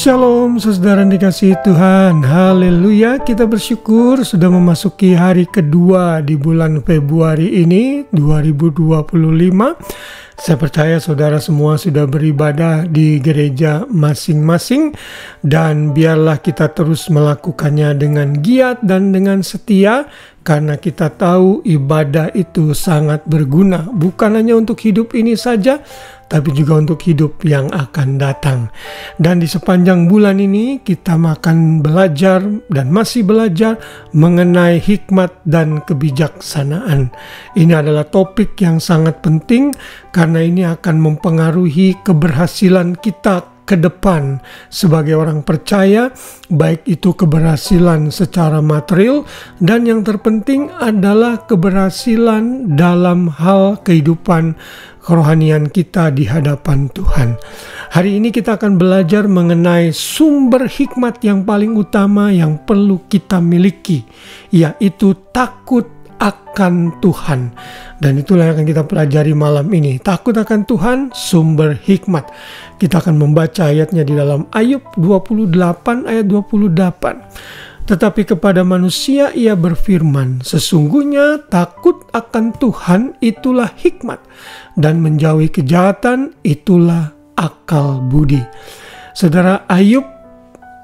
Shalom saudara dikasihi Tuhan, haleluya. Kita bersyukur sudah memasuki hari kedua di bulan Februari ini 2025. Saya percaya saudara semua sudah beribadah di gereja masing-masing, dan biarlah kita terus melakukannya dengan giat dan dengan setia, karena kita tahu ibadah itu sangat berguna, bukan hanya untuk hidup ini saja, tapi juga untuk hidup yang akan datang. Dan di sepanjang bulan ini kita akan belajar dan masih belajar mengenai hikmat dan kebijaksanaan. Ini adalah topik yang sangat penting karena ini akan mempengaruhi keberhasilan kita ke depan sebagai orang percaya, baik itu keberhasilan secara material dan yang terpenting adalah keberhasilan dalam hal kehidupan kerohanian kita di hadapan Tuhan. Hari ini kita akan belajar mengenai sumber hikmat yang paling utama yang perlu kita miliki, yaitu takut akan Tuhan. Dan itulah yang akan kita pelajari malam ini. Takut akan Tuhan, sumber hikmat. Kita akan membaca ayatnya di dalam Ayub 28 ayat 28. Tetapi kepada manusia ia berfirman, sesungguhnya takut akan Tuhan itulah hikmat, dan menjauhi kejahatan itulah akal budi. Saudara, Ayub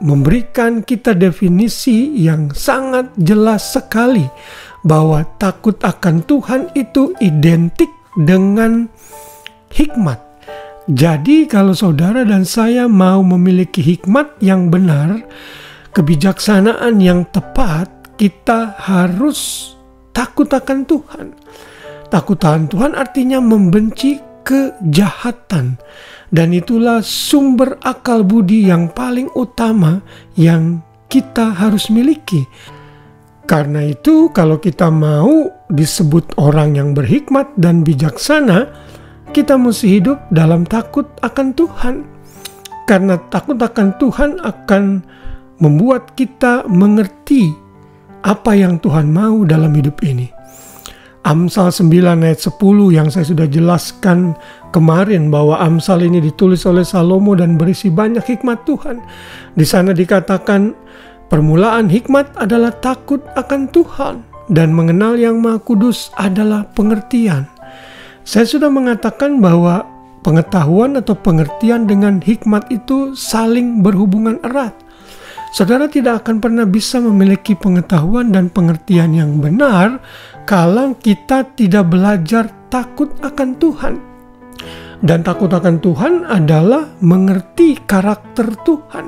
memberikan kita definisi yang sangat jelas sekali bahwa takut akan Tuhan itu identik dengan hikmat. Jadi kalau saudara dan saya mau memiliki hikmat yang benar, kebijaksanaan yang tepat, kita harus takut akan Tuhan. Takut akan Tuhan artinya membenci kejahatan. Dan itulah sumber akal budi yang paling utama yang kita harus miliki. Karena itu kalau kita mau disebut orang yang berhikmat dan bijaksana, kita mesti hidup dalam takut akan Tuhan. Karena takut akan Tuhan akan membuat kita mengerti apa yang Tuhan mau dalam hidup ini. Amsal 9 ayat 10 yang saya sudah jelaskan kemarin bahwa Amsal ini ditulis oleh Salomo dan berisi banyak hikmat Tuhan. Di sana dikatakan permulaan hikmat adalah takut akan Tuhan, dan mengenal Yang Maha Kudus adalah pengertian. Saya sudah mengatakan bahwa pengetahuan atau pengertian dengan hikmat itu saling berhubungan erat. Saudara tidak akan pernah bisa memiliki pengetahuan dan pengertian yang benar kalau kita tidak belajar takut akan Tuhan. Dan takut akan Tuhan adalah mengerti karakter Tuhan,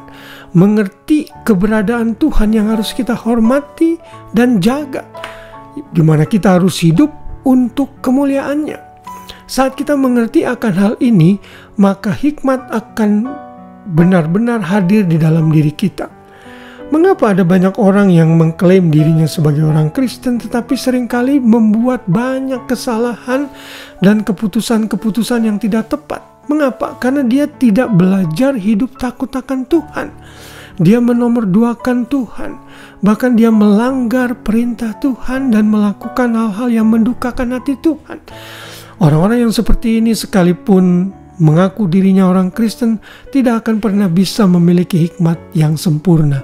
mengerti keberadaan Tuhan yang harus kita hormati dan jaga, di mana kita harus hidup untuk kemuliaannya. Saat kita mengerti akan hal ini, maka hikmat akan benar-benar hadir di dalam diri kita. Mengapa ada banyak orang yang mengklaim dirinya sebagai orang Kristen tetapi seringkali membuat banyak kesalahan dan keputusan-keputusan yang tidak tepat? Mengapa? Karena dia tidak belajar hidup takut akan Tuhan. Dia menomorduakan Tuhan. Bahkan dia melanggar perintah Tuhan dan melakukan hal-hal yang mendukakan hati Tuhan. Orang-orang yang seperti ini sekalipun mengaku dirinya orang Kristen tidak akan pernah bisa memiliki hikmat yang sempurna.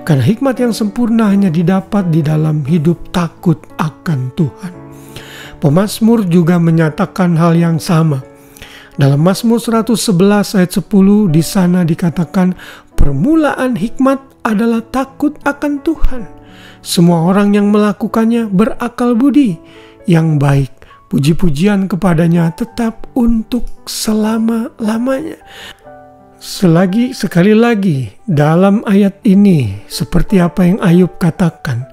Karena hikmat yang sempurna hanya didapat di dalam hidup takut akan Tuhan. Pemazmur juga menyatakan hal yang sama. Dalam Mazmur 111 ayat 10 di sana dikatakan permulaan hikmat adalah takut akan Tuhan. Semua orang yang melakukannya berakal budi yang baik. Puji-pujian kepadanya tetap untuk selama-lamanya. Sekali lagi dalam ayat ini, seperti apa yang Ayub katakan,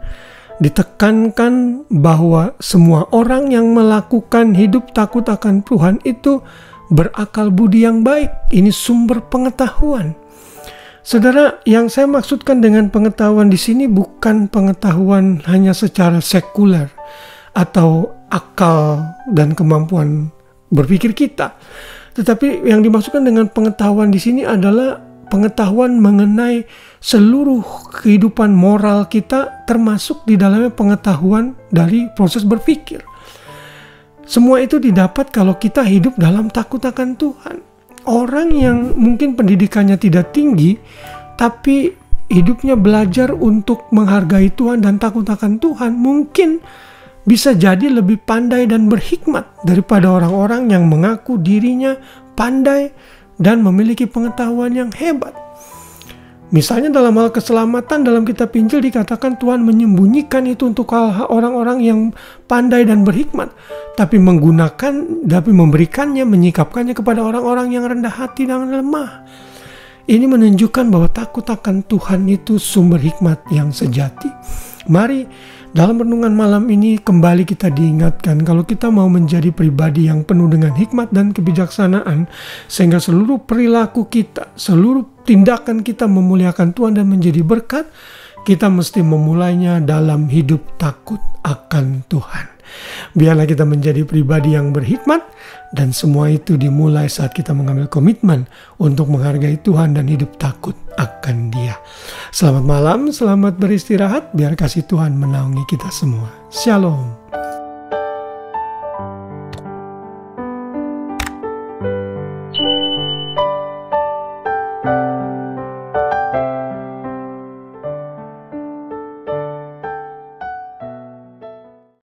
ditekankan bahwa semua orang yang melakukan hidup takut akan Tuhan itu berakal budi yang baik. Ini sumber pengetahuan. Saudara, yang saya maksudkan dengan pengetahuan di sini bukan pengetahuan hanya secara sekuler atau akal dan kemampuan berpikir kita. Tetapi yang dimaksudkan dengan pengetahuan di sini adalah pengetahuan mengenai seluruh kehidupan moral kita, termasuk di dalamnya pengetahuan dari proses berpikir. Semua itu didapat kalau kita hidup dalam takut akan Tuhan. Orang yang mungkin pendidikannya tidak tinggi, tapi hidupnya belajar untuk menghargai Tuhan dan takut akan Tuhan, mungkin bisa jadi lebih pandai dan berhikmat daripada orang-orang yang mengaku dirinya pandai dan memiliki pengetahuan yang hebat. Misalnya dalam hal keselamatan, dalam kitab Injil dikatakan Tuhan menyembunyikan itu untuk orang-orang yang pandai dan berhikmat, tapi memberikannya, menyikapkannya kepada orang-orang yang rendah hati dan lemah. Ini menunjukkan bahwa takut akan Tuhan itu sumber hikmat yang sejati. Mari dalam renungan malam ini kembali kita diingatkan kalau kita mau menjadi pribadi yang penuh dengan hikmat dan kebijaksanaan, sehingga seluruh perilaku kita, seluruh tindakan kita memuliakan Tuhan dan menjadi berkat, kita mesti memulainya dalam hidup takut akan Tuhan. Biarlah kita menjadi pribadi yang berhikmat, dan semua itu dimulai saat kita mengambil komitmen untuk menghargai Tuhan dan hidup takut akan Dia. Selamat malam, selamat beristirahat, biar kasih Tuhan menaungi kita semua. Shalom.